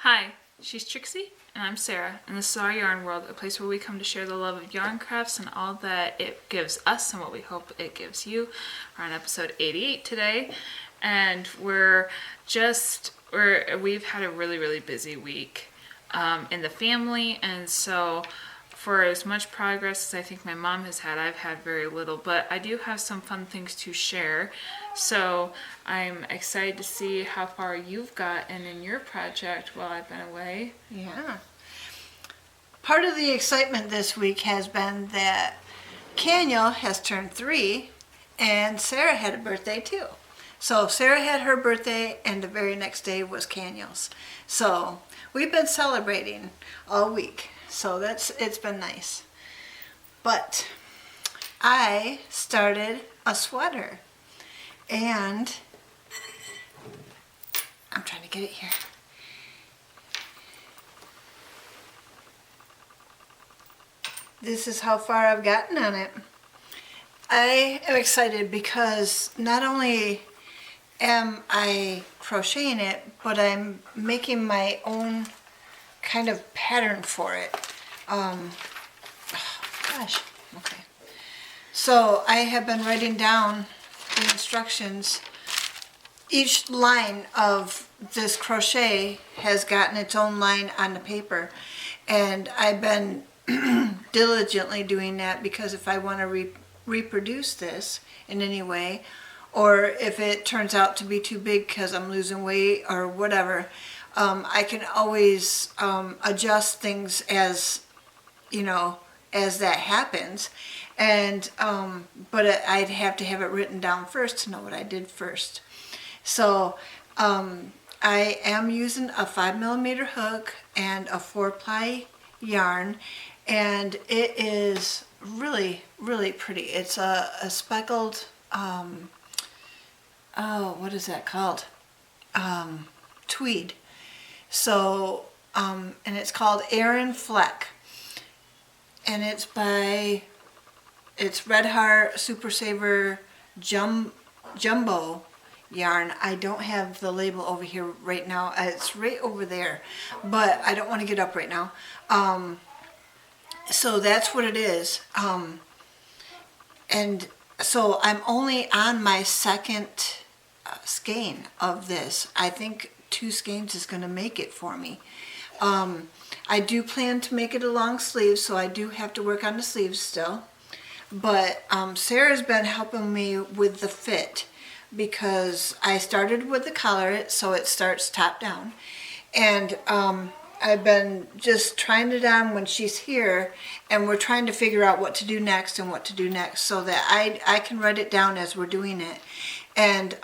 Hi, she's Trixie, and I'm Sarah, and this is Our Yarn World, a place where we come to share the love of yarn crafts and all that it gives us and what we hope it gives you. We're on episode 88 today, and we've had a really busy week in the family, and so for as much progress as I think my mom has had, I've had very little, but I do have some fun things to share. So I'm excited to see how far you've gotten in your project while I've been away. Yeah. Part of the excitement this week has been that Kaniel has turned 3 and Sarah had a birthday too. So Sarah had her birthday and the very next day was Kaniel's. So we've been celebrating all week. So it's been nice. But I started a sweater and I'm trying to get it here. This is how far I've gotten on it. I am excited because not only am I crocheting it, but I'm making my own kind of pattern for it. Okay. So I have been writing down the instructions. Each line of this crochet has gotten its own line on the paper, and I've been diligently doing that because if I want to reproduce this in any way, or if it turns out to be too big because I'm losing weight or whatever, I can always adjust things as as that happens. And but I'd have to have it written down first to know what I did first. So I am using a 5mm hook and a 4-ply yarn, and it is really pretty. It's a speckled what is that called? Tweed. So and it's called Aran Fleck, and it's Red Heart Super Saver Jumbo yarn. I don't have the label over here right now. It's right over there, but I don't want to get up right now. So that's what it is. And so I'm only on my second skein of this. I think 2 skeins is going to make it for me. I do plan to make it a long sleeve, so I do have to work on the sleeves still. But Sarah's been helping me with the fit because I started with the collar, so it starts top down. And I've been just trying it on when she's here, and we're trying to figure out what to do next so that I can write it down as we're doing it. And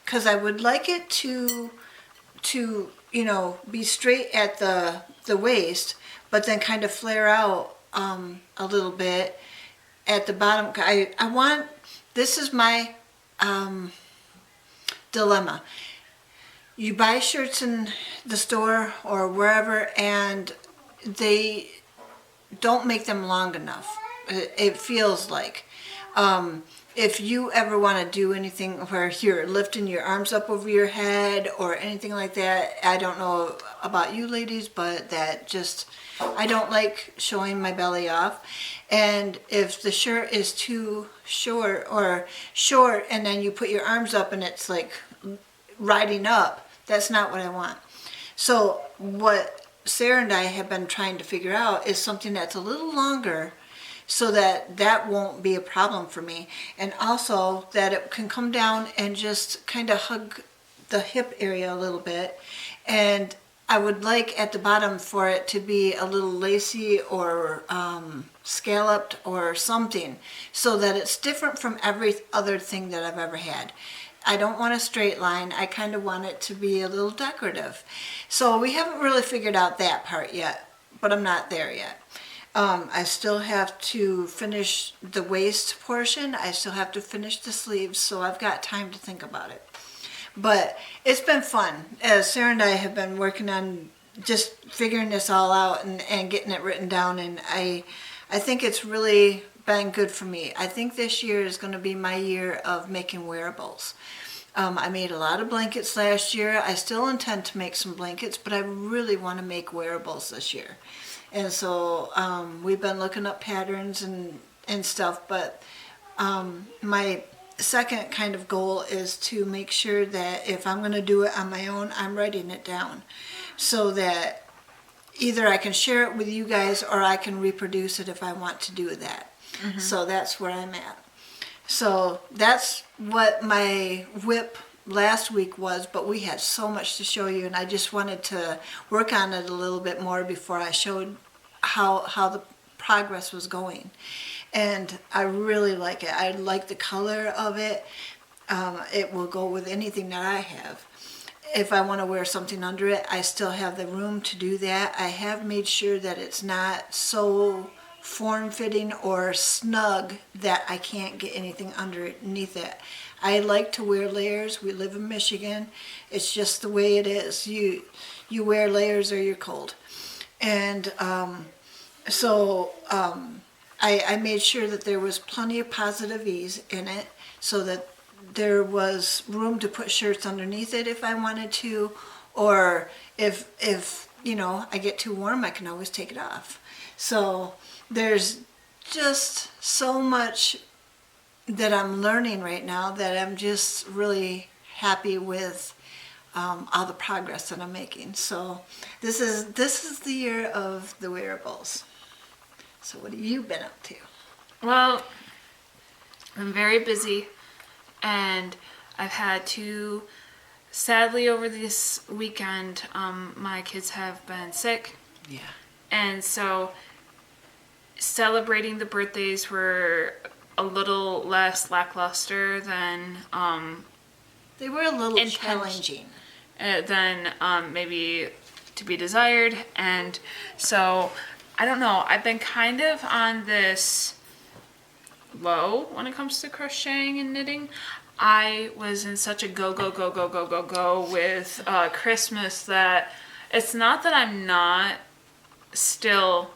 because I would like it to be straight at the waist, but then kind of flare out a little bit at the bottom. This is my dilemma. You buy shirts in the store or wherever, and they don't make them long enough. It feels like. If you ever want to do anything where you're lifting your arms up over your head or anything like that, I don't know about you ladies, but I don't like showing my belly off. And if the shirt is too short and then you put your arms up and it's like riding up, that's not what I want. So what Sarah and I have been trying to figure out is something that's a little longer, so that won't be a problem for me, and also that it can come down and just kind of hug the hip area a little bit. And I would like at the bottom for it to be a little lacy or scalloped or something, so that it's different from every other thing that I've ever had. I don't want a straight line. I kind of want it to be a little decorative. So we haven't really figured out that part yet, but I'm not there yet. I still have to finish the waist portion. I still have to finish the sleeves, so I've got time to think about it. But it's been fun. Sarah and I have been working on just figuring this all out and getting it written down, and I think it's really been good for me. I think this year is going to be my year of making wearables. I made a lot of blankets last year. I still intend to make some blankets, but I really want to make wearables this year. And so we've been looking up patterns and stuff, but my second kind of goal is to make sure that if I'm going to do it on my own, I'm writing it down so that either I can share it with you guys or I can reproduce it if I want to do that. So that's where I'm at. So that's what my whip last week was, but we had so much to show you, and I just wanted to work on it a little bit more before I showed how the progress was going. And I really like it. I like the color of it. It will go with anything that I have. If I want to wear something under it, I still have the room to do that. I have made sure that it's not so form-fitting or snug that I can't get anything underneath it. I like to wear layers. We live in Michigan. It's just the way it is. You wear layers or you're cold. And I made sure that there was plenty of positive ease in it so that there was room to put shirts underneath it if I wanted to, or if I get too warm, I can always take it off. So there's just so much that I'm learning right now that I'm just really happy with all the progress that I'm making. So this is the year of the wearables. So what have you been up to? Well, I'm very busy, and I've had to, sadly, over this weekend, my kids have been sick. Yeah. And so celebrating the birthdays were a little less lackluster than They were a little challenging. Than maybe to be desired. And so I don't know, I've been kind of on this low when it comes to crocheting and knitting. I was in such a go with Christmas that it's not that I'm not still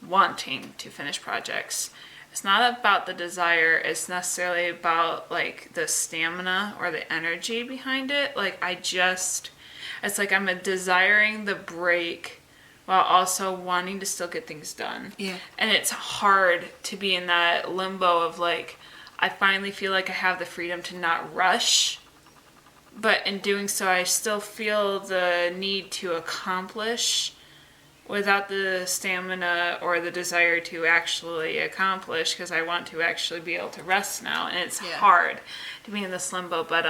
wanting to finish projects. It's not about the desire. It's necessarily about like the stamina or the energy behind it. Like it's like I'm desiring the break while also wanting to still get things done. Yeah. And it's hard to be in that limbo of like, I finally feel like I have the freedom to not rush, but in doing so, I still feel the need to accomplish without the stamina or the desire to actually accomplish, because I want to actually be able to rest now, and it's hard to be in this limbo. But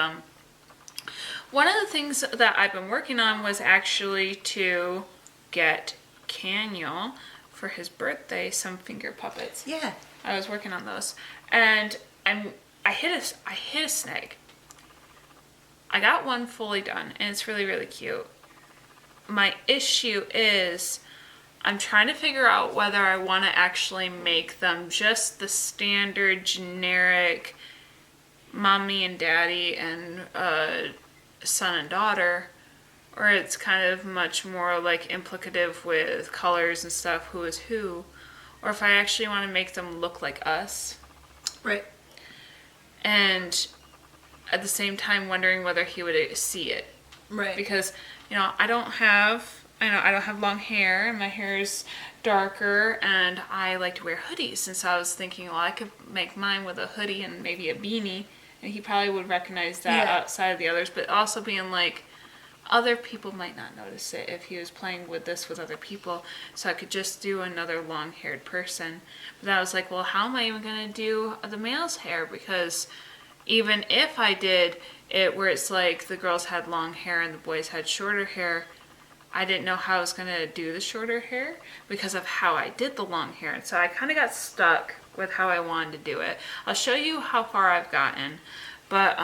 one of the things that I've been working on was actually to get Caniel for his birthday some finger puppets. Yeah. I was working on those, and I hit a snag. I got one fully done, and it's really, really cute. My issue is I'm trying to figure out whether I want to actually make them just the standard generic mommy and daddy and son and daughter, or it's kind of much more like implicative with colors and stuff, who is who, or if I actually want to make them look like us. Right. And at the same time wondering whether he would see it. Right. Because, I don't have long hair, and my hair is darker, and I like to wear hoodies. And so I was thinking, well, I could make mine with a hoodie and maybe a beanie, and he probably would recognize that outside of the others, but also being like, other people might not notice it if he was playing with this with other people, so I could just do another long-haired person. But then I was like, well, how am I even going to do the male's hair? Because even if I did it where it's like the girls had long hair and the boys had shorter hair, I didn't know how I was going to do the shorter hair because of how I did the long hair. And so I kind of got stuck with how I wanted to do it. I'll show you how far I've gotten. But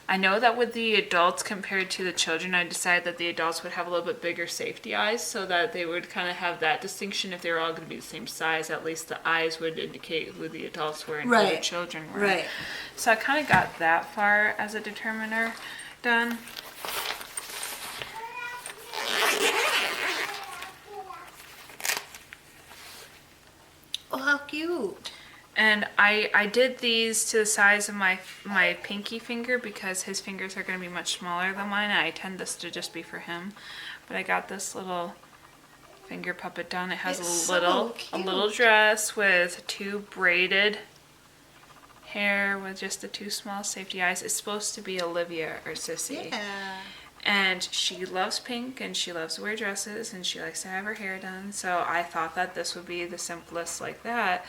I know that with the adults compared to the children, I decided that the adults would have a little bit bigger safety eyes so that they would kind of have that distinction. If they were all going to be the same size, at least the eyes would indicate who the adults were and who the children were. Right. So I kind of got that far as a determiner done. Oh, how cute. And I did these to the size of my pinky finger because his fingers are going to be much smaller than mine. I intend this to just be for him. But I got this little finger puppet done. It has It's a little so dress with 2 braided hair with just the 2 small safety eyes. It's supposed to be Olivia or Sissy. Yeah. And she loves pink and she loves to wear dresses and she likes to have her hair done. So I thought that this would be the simplest like that.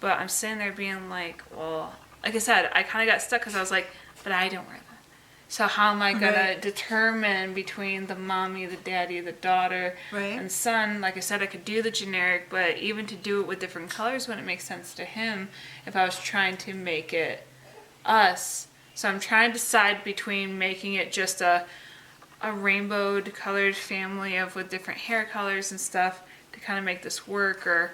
But I'm sitting there being like, well, like I said, I kind of got stuck because I was like, but I don't wear that. So how am I going to determine between the mommy, the daddy, the daughter, and son? Like I said, I could do the generic, but even to do it with different colors wouldn't make sense to him if I was trying to make it us. So I'm trying to decide between making it just a rainbowed colored family with different hair colors and stuff to kind of make this work, or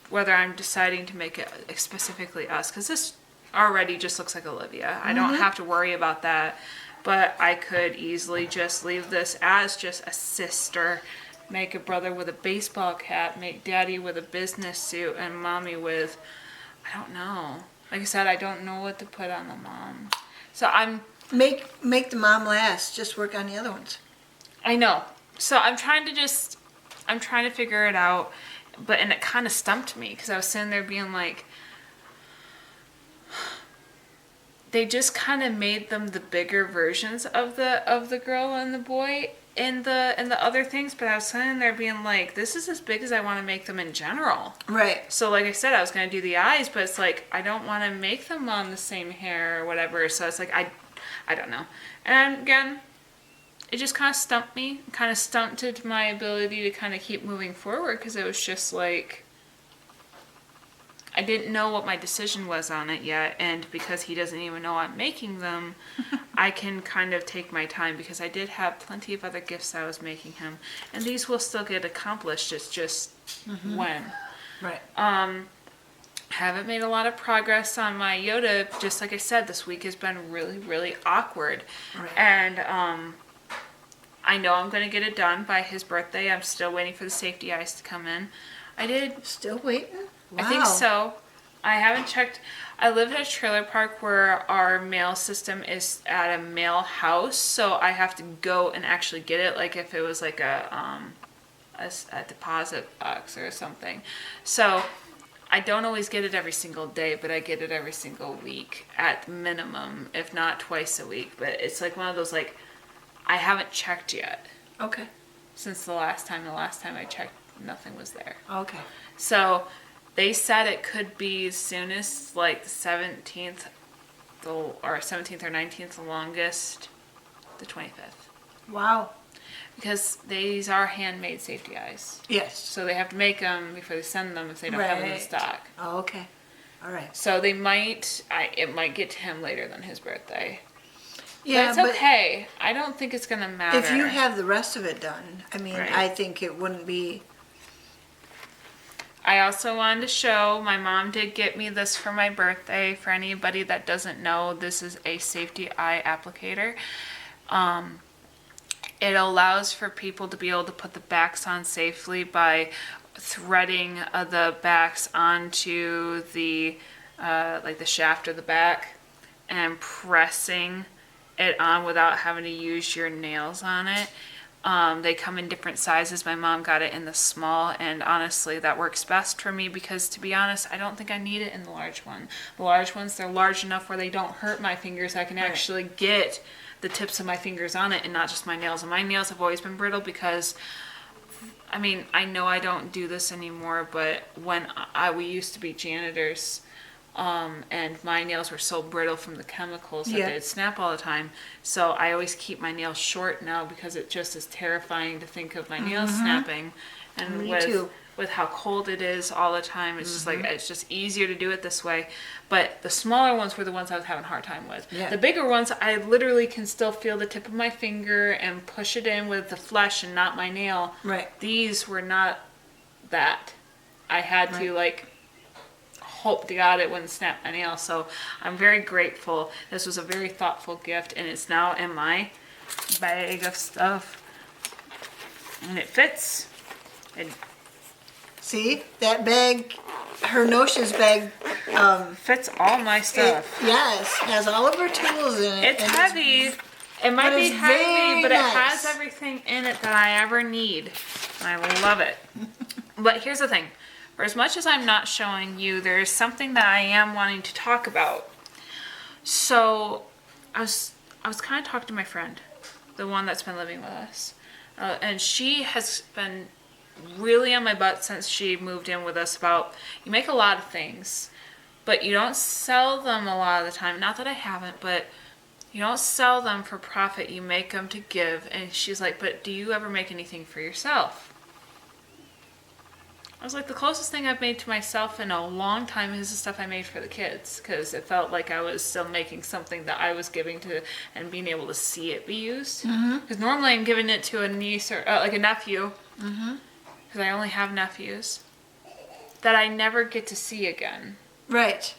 whether I'm deciding to make it specifically us, because this already just looks like Olivia. I don't have to worry about that, but I could easily just leave this as just a sister, make a brother with a baseball cap, make daddy with a business suit, and mommy with, I don't know. Like I said, I don't know what to put on the mom. So I'm... Make the mom last. Just work on the other ones. I know. So I'm trying to figure it out, and it kind of stumped me because I was sitting there being like, they just kind of made them the bigger versions of the girl and the boy in the other things, but I was sitting there being like, this is as big as I want to make them in general. Right. So like I said, I was going to do the eyes, but it's like, I don't want to make them on the same hair or whatever. So it's like, I don't know. And again, it just kind of stumped me, kind of stunted my ability to kind of keep moving forward because it was just like, I didn't know what my decision was on it yet, and because he doesn't even know I'm making them, I can kind of take my time because I did have plenty of other gifts I was making him, and these will still get accomplished. It's just when. Right. Haven't made a lot of progress on my Yoda. Just like I said, this week has been really, really awkward, and I know I'm going to get it done by his birthday. I'm still waiting for the safety eyes to come in. I did. Still waiting? Wow. I think so. I haven't checked. I live in a trailer park where our mail system is at a mail house, so I have to go and actually get it, like if it was like a deposit box or something. So I don't always get it every single day, but I get it every single week at minimum, if not twice a week. But it's like one of those, like, I haven't checked yet. Okay. Since the last time I checked, nothing was there. Okay. So they said it could be as soon as like the 17th, or 19th, the longest, the 25th. Wow. Because these are handmade safety eyes. Yes. So they have to make them before they send them if they don't have them in stock. Oh, okay. All right. So it might get to him later than his birthday. Yeah, but it's okay. I don't think it's going to matter. If you have the rest of it done, I mean, I think it wouldn't be... I also wanted to show, my mom did get me this for my birthday. For anybody that doesn't know, this is a safety eye applicator. It allows for people to be able to put the backs on safely by threading the backs onto the like the shaft of the back and pressing it on without having to use your nails on it. They come in different sizes. My mom got it in the small, and honestly that works best for me because, to be honest, I don't think I need it in the large one. The large ones, they're large enough where they don't hurt my fingers. I can actually get the tips of my fingers on it and not just my nails. And my nails have always been brittle because, I mean, I know I don't do this anymore, but when we used to be janitors, and my nails were so brittle from the chemicals that they'd snap all the time. So I always keep my nails short now because it just is terrifying to think of my nails snapping. And with how cold it is all the time, it's just like, it's just easier to do it this way. But the smaller ones were the ones I was having a hard time with. The bigger ones, I literally can still feel the tip of my finger and push it in with the flesh and not my nail. These were not that. I had to hope to God it wouldn't snap my nail. So I'm very grateful. This was a very thoughtful gift, and it's now in my bag of stuff. And it fits. See, that bag, her Notions bag, Fits all my stuff. Yes, has all of our tools in it. It's heavy. It might but be it's heavy, very but it nice. has everything in it that I ever need. I love it. But here's the thing. For as much as I'm not showing you, there's something that I am wanting to talk about. So I was kind of talking to my friend, the one that's been living with us. And she has been really on my butt since she moved in with us about, you make a lot of things, but you don't sell them a lot of the time. Not that I haven't, but you don't sell them for profit. You make them to give. And she's like, but do you ever make anything for yourself? I was like, the closest thing I've made to myself in a long time is the stuff I made for the kids, because it felt like I was still making something that I was giving to and being able to see it be used. Because normally I'm giving it to a niece or like a nephew, because I only have nephews, that I never get to see again. Right.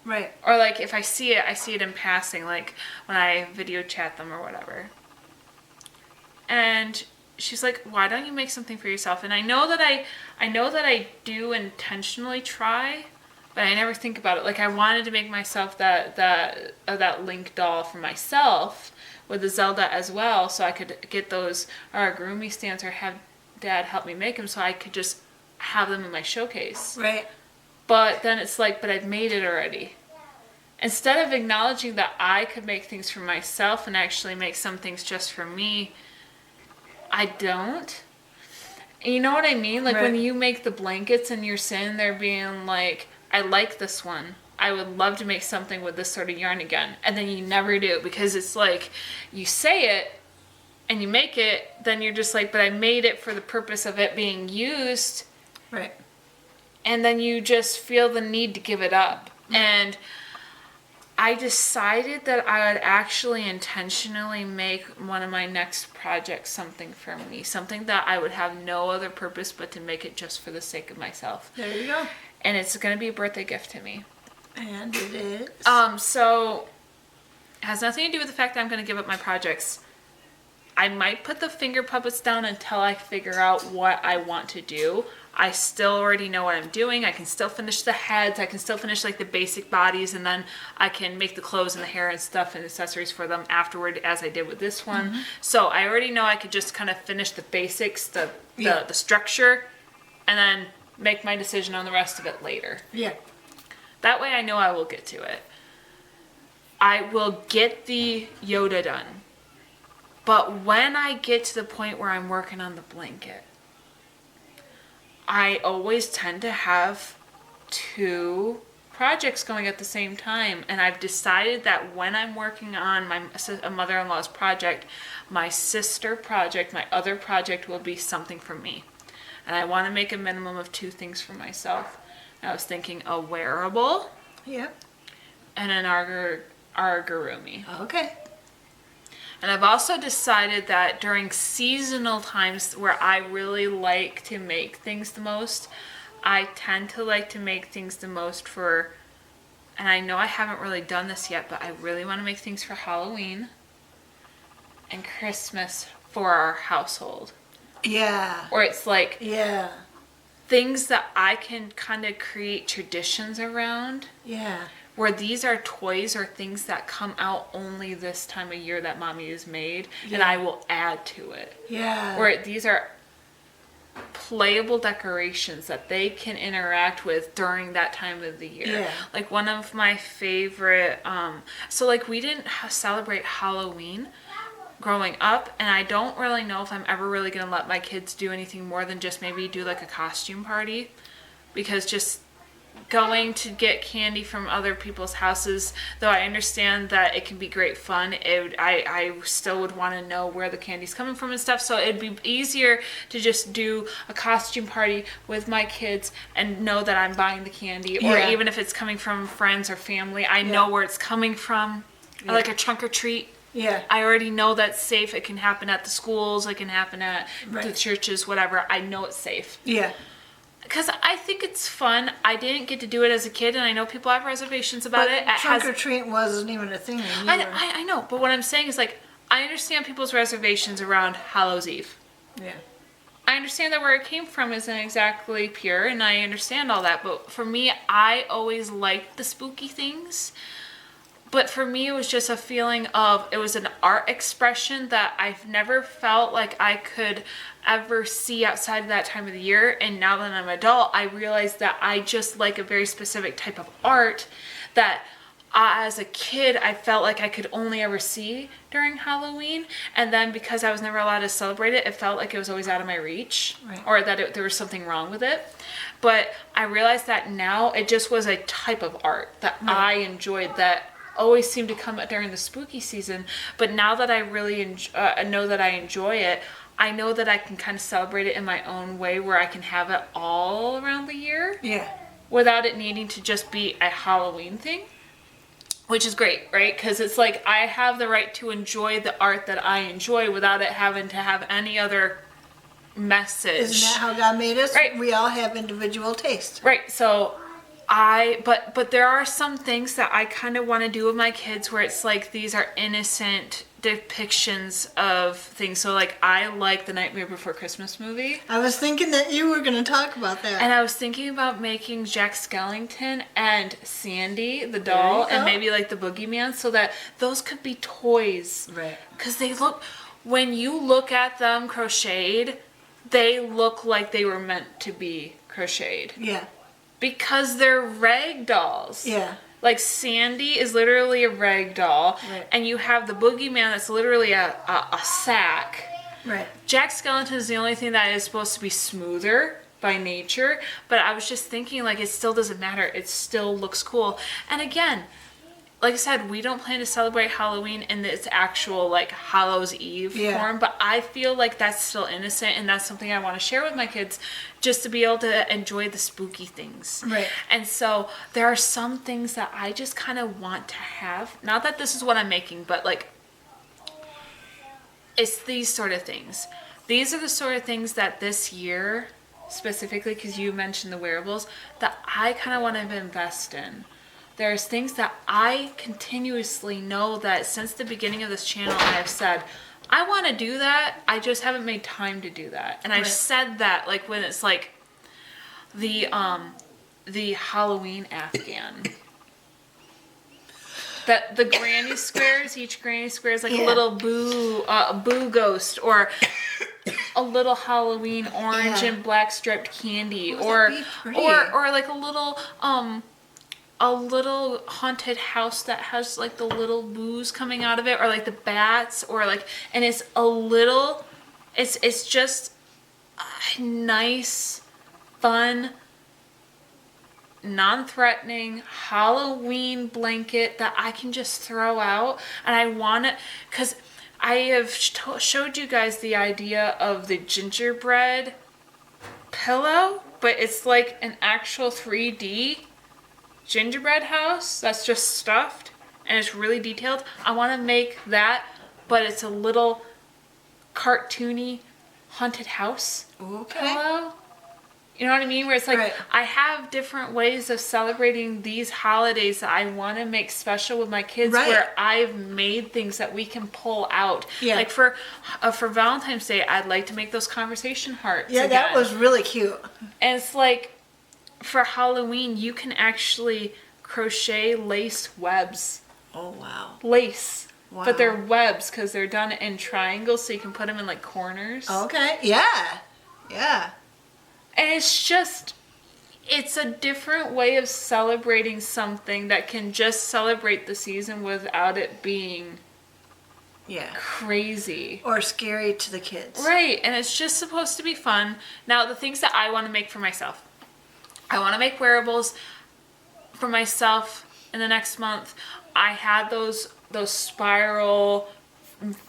Right. Or like if I see it in passing, like when I video chat them or whatever. And she's like, why don't you make something for yourself? And I know that I do intentionally try, but I never think about it. Like I wanted to make myself that Link doll for myself with the Zelda as well, so I could get those Gurumi stands or have Dad help me make them, so I could just have them in my showcase. Right. But then it's like, but I've made it already. Instead of acknowledging that I could make things for myself and actually make some things just for me, I don't. And you know what I mean? Like when you make the blankets and you're sitting there being like, I like this one. I would love to make something with this sort of yarn again. And then you never do, because it's like you say it and you make it, then you're just like, but I made it for the purpose of it being used. Right. And then you just feel the need to give it up. And I decided that I would actually intentionally make one of my next projects something for me. Something that I would have no other purpose but to make it just for the sake of myself. There you go. And it's going to be a birthday gift to me. And it is. So it has nothing to do with the fact that I'm going to give up my projects. I might put the finger puppets down until I figure out what I want to do. I still already know what I'm doing. I can still finish the heads. I can still finish like the basic bodies, and then I can make the clothes and the hair and stuff and accessories for them afterward, as I did with this one. So I already know I could just kind of finish the basics, the structure, and then make my decision on the rest of it later. Yeah. That way I know I will get to it. I will get the Yoda done. But when I get to the point where I'm working on the blanket, I always tend to have 2 projects going at the same time. And I've decided that when I'm working on my mother-in-law's project, my sister project, my other project will be something for me. And I want to make a minimum of 2 things for myself. And I was thinking a wearable and an Argurumi. Okay. And I've also decided that during seasonal times where I really like to make things the most, I tend to like to make things the most for, and I know I haven't really done this yet, but I really want to make things for Halloween and Christmas for our household. Yeah. Or it's like things that I can kind of create traditions around. Yeah. Where these are toys or things that come out only this time of year that Mommy has made, and I will add to it. Yeah. Where these are playable decorations that they can interact with during that time of the year. Yeah. Like one of my favorite, so like we didn't celebrate Halloween growing up, and I don't really know if I'm ever really going to let my kids do anything more than just maybe do like a costume party, because just going to get candy from other people's houses, though I understand that it can be great fun, I still would want to know where the candy's coming from and stuff, so it'd be easier to just do a costume party with my kids and know that I'm buying the candy, or even if it's coming from friends or family, I know where it's coming from. I like a trunk or treat. Yeah. I already know that's safe. It can happen at the schools, it can happen at the churches, whatever. I know it's safe. Yeah. Because I think it's fun. I didn't get to do it as a kid, and I know people have reservations about it. Trunk or treat wasn't even a thing. I know, but what I'm saying is, like, I understand people's reservations around Hallows Eve. Yeah. I understand that where it came from isn't exactly pure, and I understand all that. But for me, I always liked the spooky things. But for me, it was just a feeling of, it was an art expression that I've never felt like I could ever see outside of that time of the year. And now that I'm an adult, I realize that I just like a very specific type of art that as a kid, I felt like I could only ever see during Halloween. And then because I was never allowed to celebrate it, it felt like it was always out of my reach, or that there was something wrong with it. But I realized that now it just was a type of art that I enjoyed, that always seemed to come during the spooky season. But now that I really know that I enjoy it, I know that I can kind of celebrate it in my own way, where I can have it all around the year. Yeah. Without it needing to just be a Halloween thing. Which is great, right? Because it's like I have the right to enjoy the art that I enjoy without it having to have any other message. Isn't that how God made us? Right. We all have individual tastes. Right. So but there are some things that I kind of want to do with my kids where it's like these are innocent depictions of things. So like I like the Nightmare Before Christmas movie. I was thinking that you were going to talk about that. And I was thinking about making Jack Skellington and Sandy, the doll, and maybe like the boogeyman, so that those could be toys. Right. Because when you look at them crocheted, they look like they were meant to be crocheted. Yeah. Because they're rag dolls. Yeah. Like Sandy is literally a rag doll, and you have the boogeyman that's literally a sack. Right. Jack Skellington is the only thing that is supposed to be smoother by nature, but I was just thinking, like, it still doesn't matter. It still looks cool. And again, like I said, we don't plan to celebrate Halloween in its actual, like, Hallows Eve form, but I feel like that's still innocent, and that's something I want to share with my kids, just to be able to enjoy the spooky things. Right. And so there are some things that I just kind of want to have. Not that this is what I'm making, but, like, it's these sort of things. These are the sort of things that this year, specifically, because you mentioned the wearables, that I kind of want to invest in. There's things that I continuously know that since the beginning of this channel I have said, I want to do that, I just haven't made time to do that. And I've said that, like, when it's like the Halloween Afghan. That the granny squares, each granny square is like a little boo ghost, or a little Halloween orange and black striped candy, or like a little haunted house that has like the little boos coming out of it, or like the bats, or like, and it's a little, it's just a nice, fun, non-threatening Halloween blanket that I can just throw out. And I want it, because I have showed you guys the idea of the gingerbread pillow, but it's like an actual 3D gingerbread house that's just stuffed and it's really detailed. I want to make that, but it's a little cartoony haunted house pillow. You know what I mean? Where it's like, I have different ways of celebrating these holidays that I want to make special with my kids, where I've made things that we can pull out. Yeah. Like for Valentine's Day, I'd like to make those conversation hearts again. That was really cute. And it's like, for Halloween, you can actually crochet lace webs. Oh, wow. Lace. Wow. But they're webs because they're done in triangles, so you can put them in like corners. Okay. Yeah. Yeah. And it's a different way of celebrating something that can just celebrate the season without it being crazy. Or scary to the kids. Right. And it's just supposed to be fun. Now, the things that I want to make for myself. I want to make wearables for myself in the next month. I had those spiral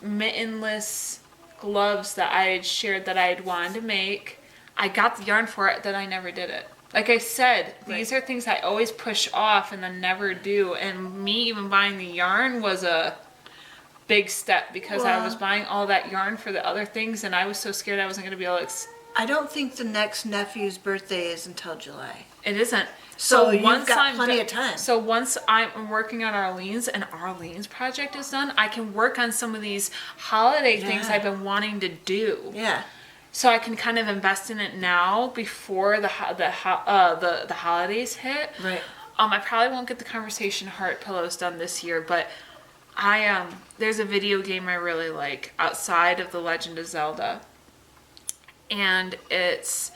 mittenless gloves that I had shared that I had wanted to make. I got the yarn for it, then I never did it. Like I said, these are things I always push off and then never do. And me even buying the yarn was a big step, because I was buying all that yarn for the other things, and I was so scared I wasn't going to be able to... I don't think the next nephew's birthday is until July. It isn't. So you've got plenty of time. So once I'm working on Arlene's and Arlene's project is done, I can work on some of these holiday things I've been wanting to do. Yeah. so I can kind of invest in it now before the holidays hit. Right. I probably won't get the conversation heart pillows done this year, but there's a video game I really like outside of The Legend of Zelda, and it's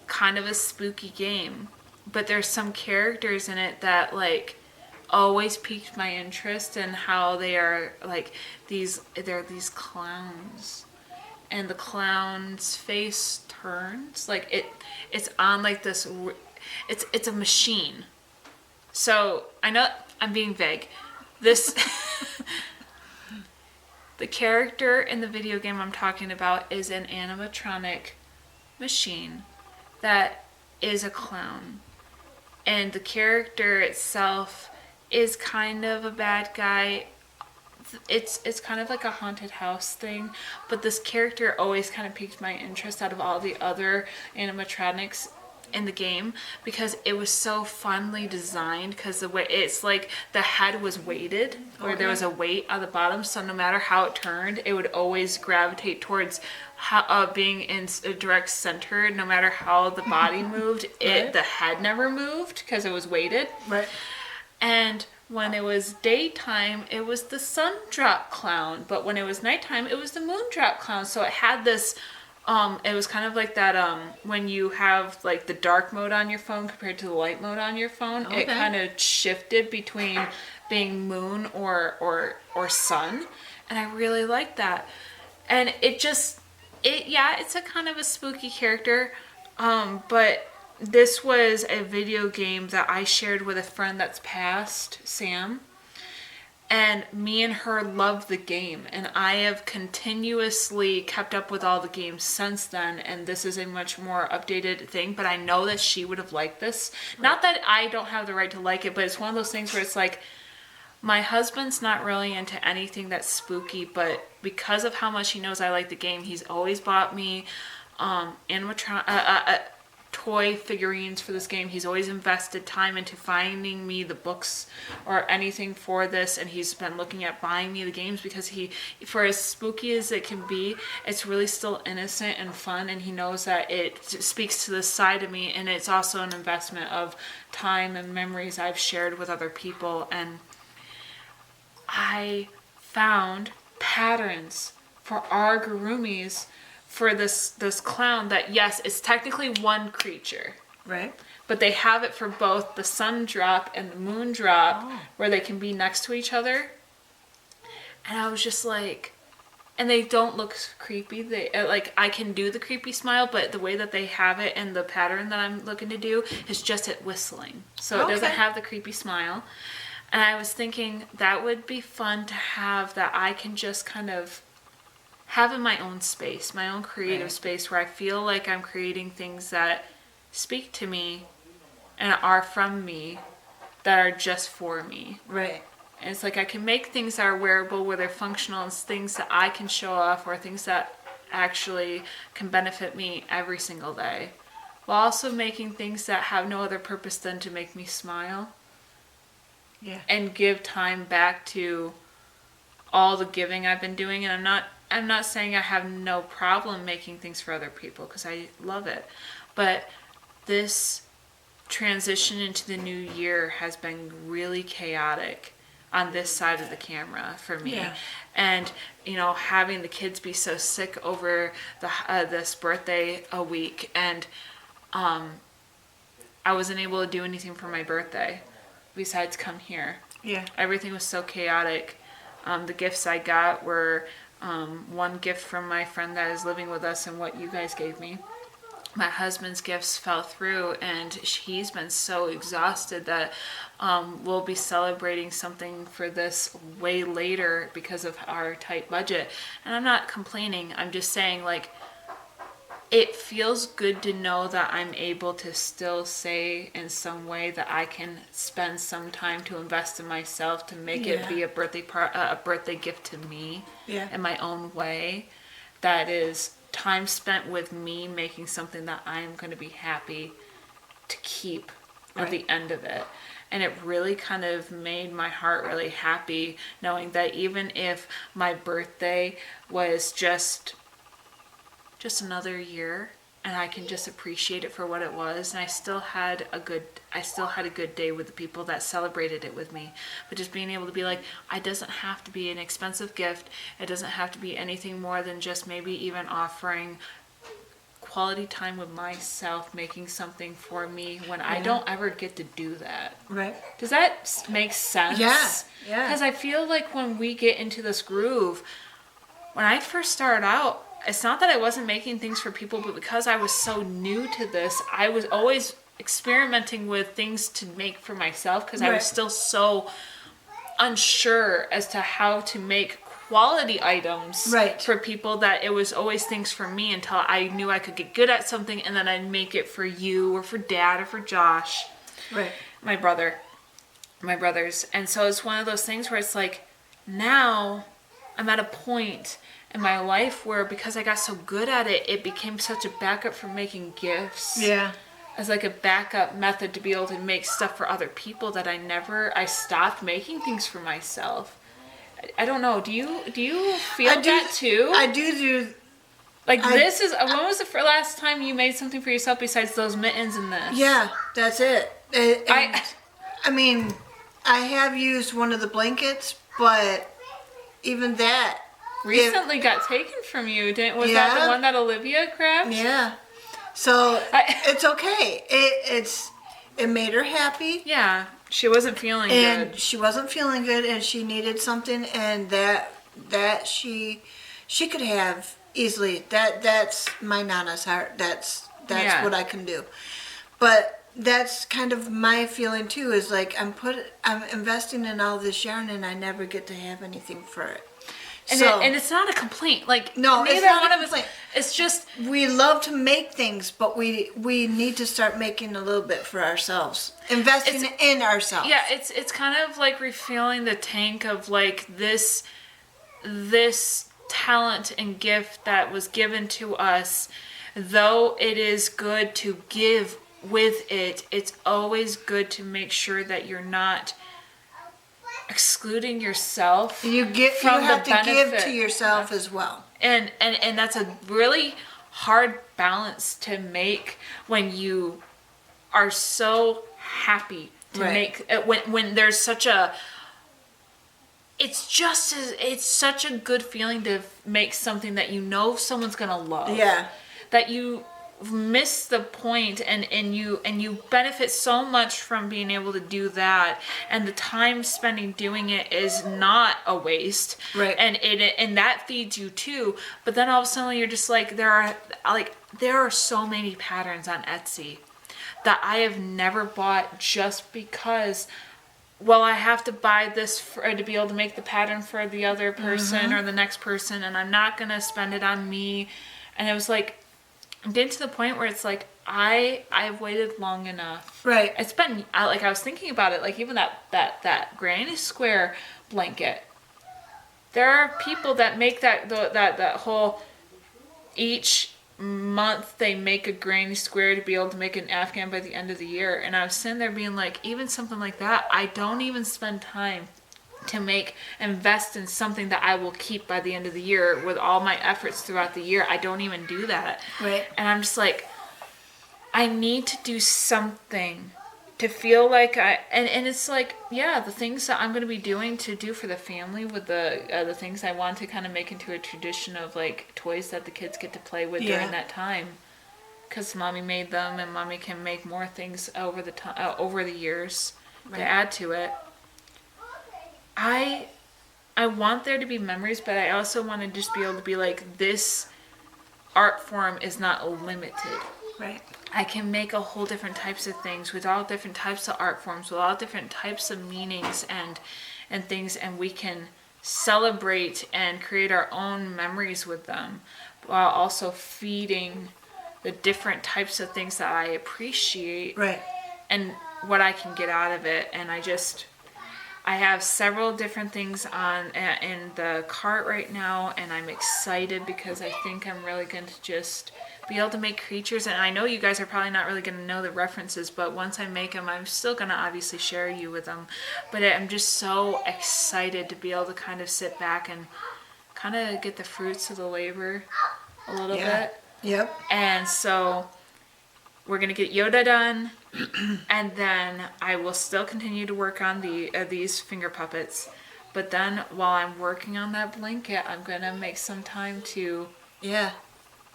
kind of a spooky game, but there's some characters in it that like always piqued my interest in how they are like they're these clowns, and the clown's face turns like it's on like this, it's a machine. So I know I'm being vague. This the character in the video game I'm talking about is an animatronic machine that is a clown, and the character itself is kind of a bad guy. It's kind of like a haunted house thing, but this character always kind of piqued my interest out of all the other animatronics in the game, because it was so funly designed, because the way it's like the head was weighted, or there was a weight on the bottom, so no matter how it turned, it would always gravitate towards being in a direct center. No matter how the body moved, the head never moved because it was weighted. Right. And when it was daytime, it was the sun drop clown, but when it was nighttime, it was the moon drop clown. So it had this it was kind of like that when you have like the dark mode on your phone compared to the light mode on your phone. Okay. It kind of shifted between being moon or sun, and I really liked that. And it's a kind of a spooky character, but this was a video game that I shared with a friend that's passed, Sam. And me and her loved the game, and I have continuously kept up with all the games since then, and this is a much more updated thing, but I know that she would have liked this. Right. Not that I don't have the right to like it, but it's one of those things where it's like, my husband's not really into anything that's spooky, but because of how much he knows I like the game, he's always bought me toy figurines for this game. He's always invested time into finding me the books or anything for this, and he's been looking at buying me the games, because for as spooky as it can be, it's really still innocent and fun, and he knows that it speaks to this side of me, and it's also an investment of time and memories I've shared with other people. And I found patterns for our gurumis for this clown that, yes, it's technically one creature. Right. But they have it for both the sun drop and the moon drop, where they can be next to each other. And I was just like, and they don't look creepy. They like, I can do the creepy smile, but the way that they have it and the pattern that I'm looking to do is just it whistling. So it doesn't have the creepy smile. And I was thinking that would be fun to have, that I can just kind of have in my own space, my own creative space, where I feel like I'm creating things that speak to me and are from me, that are just for me. Right. And it's like I can make things that are wearable, where they're functional, and things that I can show off, or things that actually can benefit me every single day, while also making things that have no other purpose than to make me smile. Yeah. And give time back to all the giving I've been doing. And I'm not saying I have no problem making things for other people, because I love it. But this transition into the new year has been really chaotic on this side of the camera for me. Yeah. And, having the kids be so sick over this birthday a week, and I wasn't able to do anything for my birthday besides come here. Yeah. Everything was so chaotic. The gifts I got were one gift from my friend that is living with us and what you guys gave me. My husband's gifts fell through, and he's been so exhausted that we'll be celebrating something for this way later because of our tight budget. And I'm not complaining. I'm just saying, like, it feels good to know that I'm able to still say in some way that I can spend some time to invest in myself, to make it be a birthday gift to me in my own way. That is time spent with me making something that I'm going to be happy to keep at the end of it. And it really kind of made my heart really happy, knowing that even if my birthday was just just another year, and I can just appreciate it for what it was. And I still had a good day with the people that celebrated it with me. But just being able to be like, it doesn't have to be an expensive gift. It doesn't have to be anything more than just maybe even offering quality time with myself, making something for me when I don't ever get to do that. Right. Does that make sense? Yeah. Because I feel like when we get into this groove, when I first started out, it's not that I wasn't making things for people, but because I was so new to this, I was always experimenting with things to make for myself because I was still so unsure as to how to make quality items for people, that it was always things for me until I knew I could get good at something, and then I'd make it for you or for Dad or for Josh, my brothers. And so it's one of those things where it's like, now I'm at a point in my life where, because I got so good at it, it became such a backup for making gifts. Yeah. As like a backup method to be able to make stuff for other people, that I stopped making things for myself. I don't know. Do you feel that too? I do. Like, this is, when was the last time you made something for yourself besides those mittens and this? Yeah, that's it. I mean, I have used one of the blankets, but even that recently got taken from you. Was that the one that Olivia grabbed? Yeah. So it's okay. It made her happy. Yeah. She wasn't feeling good. And she wasn't feeling good, and she needed something, and that she could have easily. That's my Nana's heart. That's what I can do. But that's kind of my feeling too, is like I'm investing in all this yarn, and I never get to have anything for it. And it's not a complaint. Like, no, neither it's not one a of us. complaint. It's just, we love to make things, but we need to start making a little bit for ourselves, investing in ourselves. Yeah, it's kind of like refilling the tank of like this talent and gift that was given to us. Though it is good to give with it, it's always good to make sure that you're not excluding yourself. You have to give to yourself as well. And that's a really hard balance to make when you are so happy to make, when there's such a, it's such a good feeling to make something that you know someone's gonna love. Yeah. That you miss the point, and you benefit so much from being able to do that, and the time spending doing it is not a waste. Right. And that feeds you too. But then all of a sudden you're just like, there are so many patterns on Etsy that I have never bought just because, well, I have to buy this to be able to make the pattern for the other person or the next person, and I'm not gonna spend it on me. And it was like, I'm getting to the point where it's like, I've waited long enough. Right. It's been, like, I was thinking about it, like, even that granny square blanket. There are people that make that whole, each month they make a granny square to be able to make an Afghan by the end of the year. And I was sitting there being like, even something like that, I don't even spend time to invest in something that I will keep by the end of the year with all my efforts throughout the year. I don't even do that. Right. And I'm just like, I need to do something to feel like and it's like, yeah, the things that I'm going to be doing to do for the family with the things I want to kind of make into a tradition of like toys that the kids get to play with during that time. Because Mommy made them, and Mommy can make more things over the years to add to it. I want there to be memories, but I also want to just be able to be like, this art form is not limited. Right. I can make a whole different types of things with all different types of art forms, with all different types of meanings and things, and we can celebrate and create our own memories with them, while also feeding the different types of things that I appreciate. Right. And what I can get out of it. And I have several different things in the cart right now, and I'm excited because I think I'm really going to just be able to make creatures. And I know you guys are probably not really going to know the references, but once I make them, I'm still going to obviously share you with them. But I'm just so excited to be able to kind of sit back and kind of get the fruits of the labor a little bit. Yep. And so we're going to get Yoda done, and then I will still continue to work on these finger puppets. But then while I'm working on that blanket, I'm going to make some time to Yeah.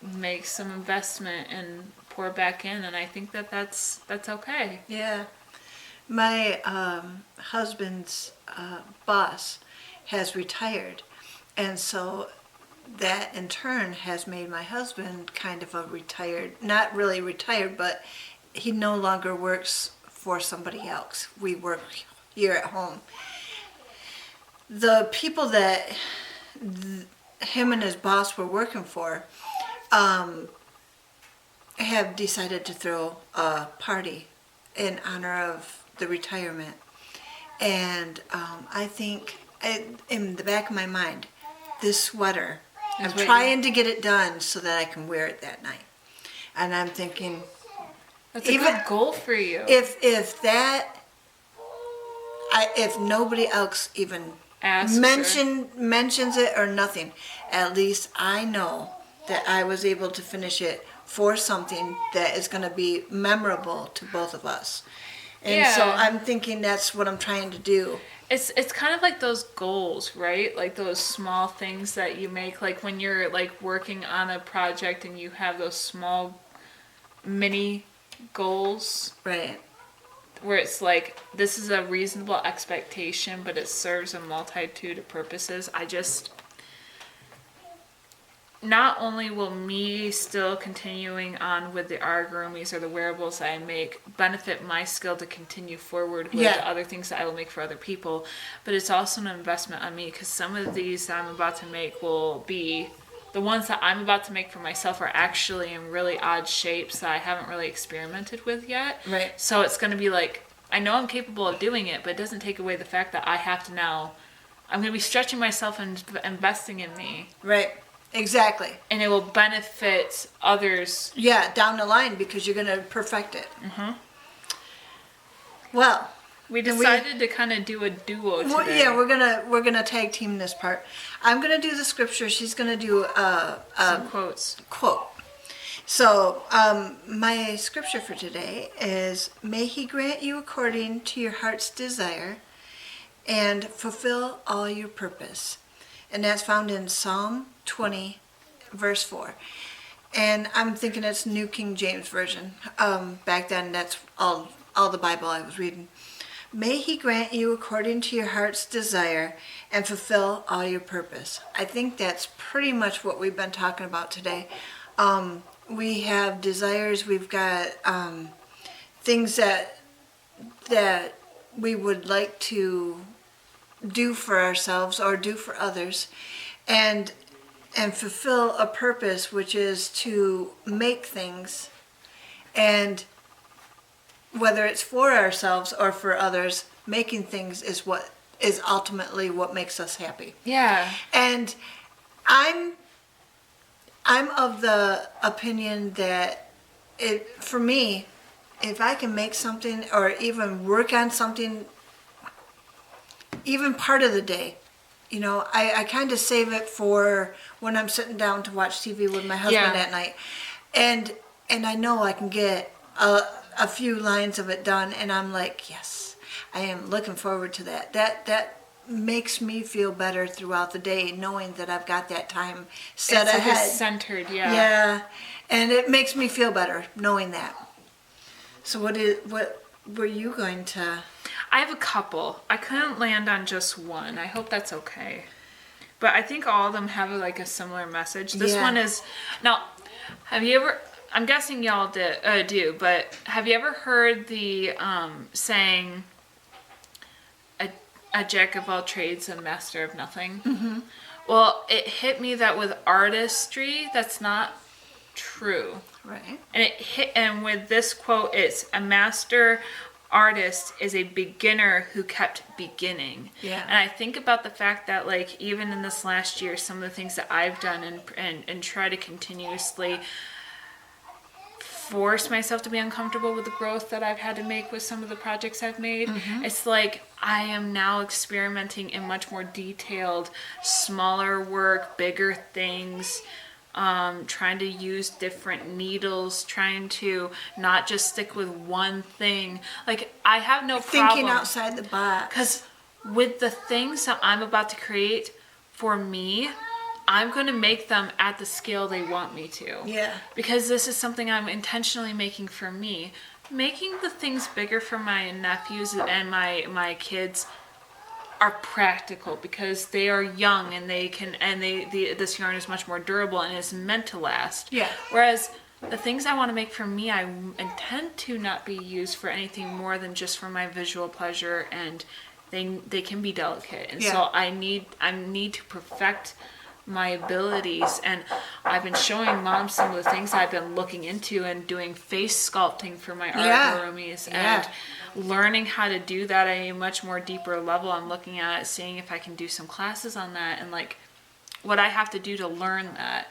make some investment and pour back in, and I think that's okay. Yeah. My husband's boss has retired, and so that in turn has made my husband kind of a retired, not really retired, but he no longer works for somebody else. We work here at home. The people that him and his boss were working for have decided to throw a party in honor of the retirement. And I think in the back of my mind, this sweater, I'm trying to get it done so that I can wear it that night. And I'm thinking, That's a good goal for you. If nobody else even mentions it or nothing, at least I know that I was able to finish it for something that is going to be memorable to both of us. And so I'm thinking that's what I'm trying to do. It's kind of like those goals, right? Like those small things that you make, like when you're like working on a project and you have those small mini goals. Right. Where it's like, this is a reasonable expectation, but it serves a multitude of purposes. Not only will me still continuing on with the amigurumis or the wearables that I make benefit my skill to continue forward with the other things that I will make for other people, but it's also an investment on me, because some of these that I'm about to make will be, the ones that I'm about to make for myself are actually in really odd shapes that I haven't really experimented with yet. Right. So it's going to be like, I know I'm capable of doing it, but it doesn't take away the fact that I have to now, I'm going to be stretching myself and investing in me. Right. Exactly. And it will benefit others. Yeah, down the line, because you're going to perfect it. Mm-hmm. Well, we decided to kind of do a duo today. Yeah, we're gonna tag team this part. I'm gonna do the scripture. She's gonna do some quotes. Quote. So my scripture for today is, "May He grant you according to your heart's desire, and fulfill all your purpose," and that's found in Psalm 20, verse 4. And I'm thinking it's New King James Version. Back then, that's all the Bible I was reading. May He grant you according to your heart's desire and fulfill all your purpose. I think that's pretty much what we've been talking about today. We have desires. We've got things that we would like to do for ourselves or do for others, and fulfill a purpose, which is to make things, and whether it's for ourselves or for others, making things is what is ultimately what makes us happy. Yeah. And I'm of the opinion that for me, if I can make something or even work on something, even part of the day, I kind of save it for when I'm sitting down to watch TV with my husband at night. And I know I can get a few lines of it done, and I'm like, yes, I am looking forward to that. That makes me feel better throughout the day, knowing that I've got that time set ahead. It's centered, yeah. Yeah, and it makes me feel better knowing that. So what were you going to? I have a couple. I couldn't land on just one. I hope that's okay. But I think all of them have like a similar message. This one is, now, have you ever, I'm guessing y'all do, but have you ever heard the saying, a jack of all trades, a master of nothing? Mm-hmm. Well, it hit me that with artistry, that's not true. Right. And with this quote, it's, a master artist is a beginner who kept beginning. Yeah. And I think about the fact that, like, even in this last year, some of the things that I've done and try to continuously force myself to be uncomfortable with the growth that I've had to make with some of the projects I've made. Mm-hmm. It's like I am now experimenting in much more detailed, smaller work, bigger things, trying to use different needles, trying to not just stick with one thing. Like, I have no problem. Thinking outside the box. Because with the things that I'm about to create, for me, I'm going to make them at the scale they want me to. Yeah. Because this is something I'm intentionally making for me. Making the things bigger for my nephews and my kids are practical because they are young and this yarn is much more durable and it's meant to last. Yeah. Whereas the things I want to make for me, I intend to not be used for anything more than just for my visual pleasure, and they can be delicate. And so I need to perfect my abilities, and I've been showing Mom some of the things I've been looking into and doing face sculpting for my art roomies and learning how to do that at a much more deeper level. I'm looking at seeing if I can do some classes on that and like what I have to do to learn that.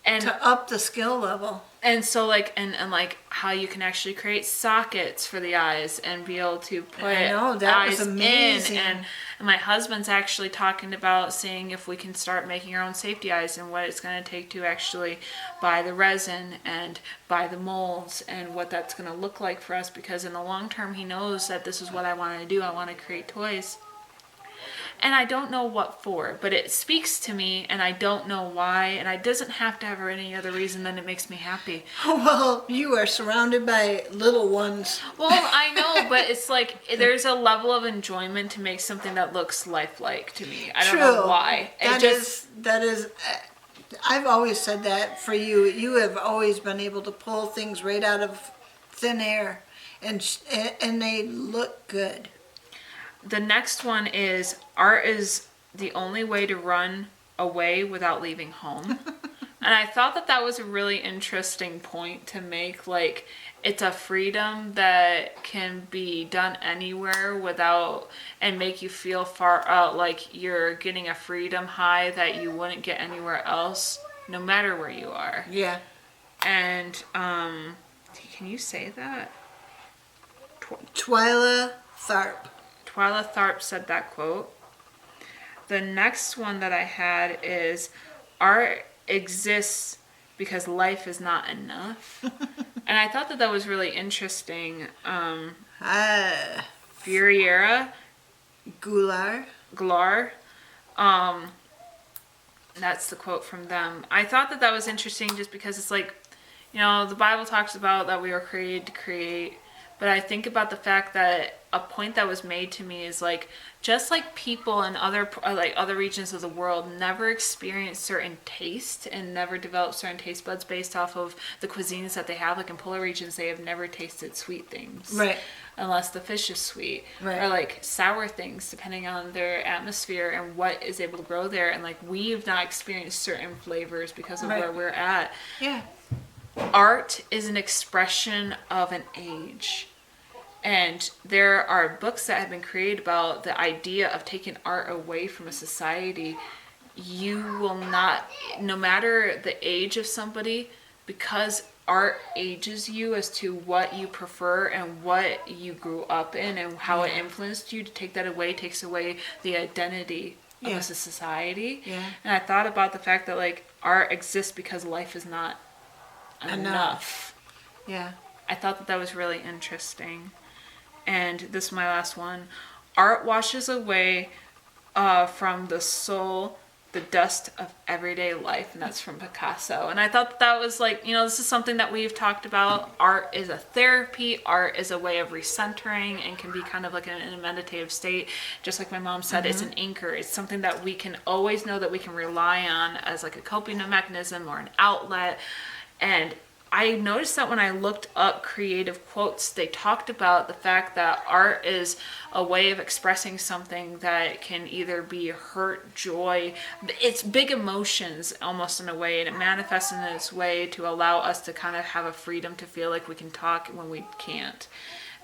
And to up the skill level. And so like and like how you can actually create sockets for the eyes and be able to put eyes in. And my husband's actually talking about seeing if we can start making our own safety eyes and what it's going to take to actually buy the resin and buy the molds and what that's going to look like for us, because in the long term he knows that this is what I want to do. I want to create toys. And I don't know what for, but it speaks to me, and I don't know why, and it doesn't have to have any other reason than it makes me happy. Well, you are surrounded by little ones. Well, I know, but it's like there's a level of enjoyment to make something that looks lifelike to me. I don't know why. That is. I've always said that for you. You have always been able to pull things right out of thin air, and they look good. The next one is art is the only way to run away without leaving home. And I thought that was a really interesting point to make. Like, it's a freedom that can be done anywhere without, and make you feel far out, like you're getting a freedom high that you wouldn't get anywhere else, no matter where you are. Yeah. And, can you say that? Twyla Tharp. Twyla Tharp said that quote. The next one that I had is, art exists because life is not enough. And I thought that was really interesting. Ferreira Gullar. That's the quote from them. I thought that was interesting just because it's like, you know, the Bible talks about that we are created to create. But I think about the fact that a point that was made to me is like, just like people in other regions of the world never experience certain taste and never develop certain taste buds based off of the cuisines that they have. Like in polar regions, they have never tasted sweet things. Right. Unless the fish is sweet. Right. Or like sour things depending on their atmosphere and what is able to grow there. And like we've not experienced certain flavors because of where we're at. Yeah. Art is an expression of an age. And there are books that have been created about the idea of taking art away from a society. You will not, no matter the age of somebody, because art ages you as to what you prefer and what you grew up in and how it influenced you, to take that away takes away the identity of a society. Yeah. And I thought about the fact that like art exists because life is not enough. Yeah. I thought that was really interesting. And this is my last one. Art washes away from the soul the dust of everyday life, and that's from Picasso. And I thought that was like, you know, this is something that we've talked about. Art is a therapy. Art is a way of recentering and can be kind of like in a meditative state. Just like my mom said, it's an anchor. It's something that we can always know that we can rely on as like a coping mechanism or an outlet. And I noticed that when I looked up creative quotes, they talked about the fact that art is a way of expressing something that can either be hurt, joy. It's big emotions almost in a way, and it manifests in this way to allow us to kind of have a freedom to feel like we can talk when we can't.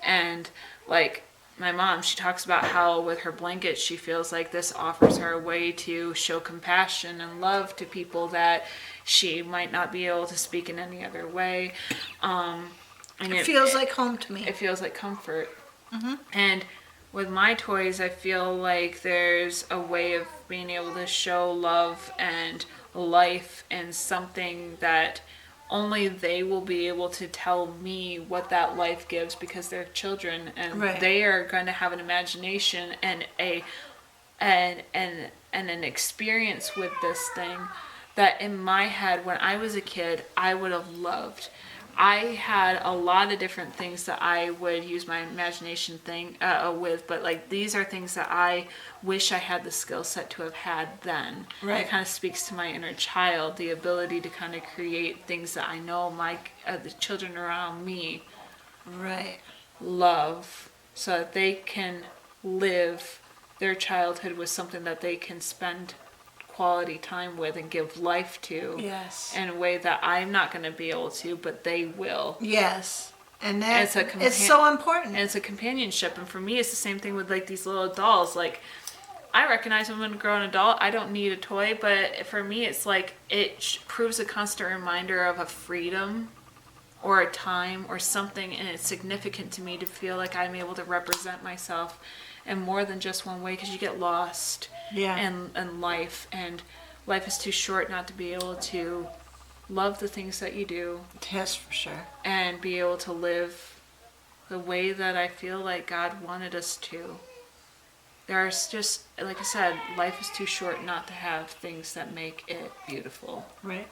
And like my mom, she talks about how with her blanket, she feels like this offers her a way to show compassion and love to people that she might not be able to speak in any other way. And it feels like home to me. It feels like comfort. And with my toys, I feel like there's a way of being able to show love and life in something that only they will be able to tell me what that life gives, because they're children and Right. they are going to have an imagination and an experience with this thing that in my head when I was a kid I would have loved. I had a lot of different things that I would use my imagination with, but like these are things that I wish I had the skill set to have had then. Right. It kind of speaks to my inner child, the ability to kind of create things that I know the children around me Right. love, so that they can live their childhood with something that they can spend quality time with and give life to. Yes. In a way that I'm not going to be able to, but they will. Yes. And that It's it's so important. And it's a companionship. And for me, it's the same thing with like these little dolls. Like, I recognize when I'm a grown adult, I don't need a toy, but for me, it's like it proves a constant reminder of a freedom or a time or something, and it's significant to me to feel like I'm able to represent myself in more than just one way, because you get lost in life, and life is too short not to be able to love the things that you do. Yes, for sure. And be able to live the way that I feel like God wanted us to. There's just, like I said, life is too short not to have things that make it beautiful. Right.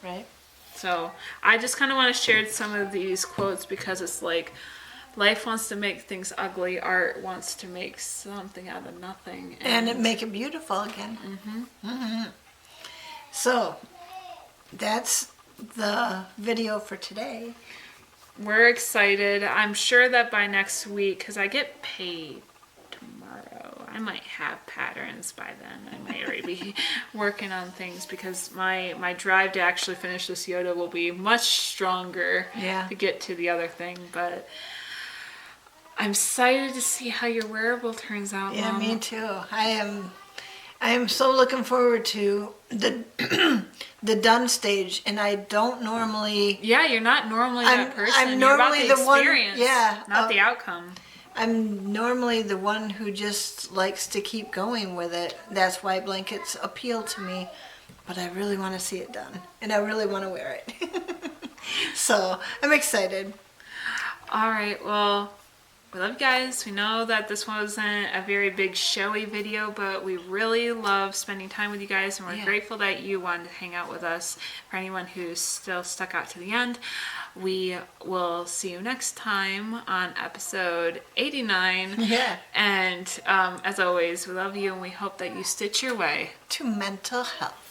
Right. So I just kind of want to share some of these quotes, because it's like life wants to make things ugly. Art wants to make something out of nothing. And it make it beautiful again. So that's the video for today. We're excited. I'm sure that by next week, because I get paid tomorrow, I might have patterns by then. I might already be working on things, because my drive to actually finish this Yoda will be much stronger to get to the other thing. But I'm excited to see how your wearable turns out, Yeah, Mom. me too. I am so looking forward to the the done stage, and I don't normally. Yeah, you're not normally that person. I'm You're normally about the the one. experience, Yeah, not the outcome. I'm normally the one who just likes to keep going with it. That's why blankets appeal to me, but I really want to see it done, and I really want to wear it. So I'm excited. All right, well, we love you guys. We know that this wasn't a very big showy video, but we really love spending time with you guys, and we're grateful that you wanted to hang out with us. For anyone who's still stuck out to the end, we will see you next time on episode 89. Yeah. And as always, we love you, and we hope that you stitch your way To mental health.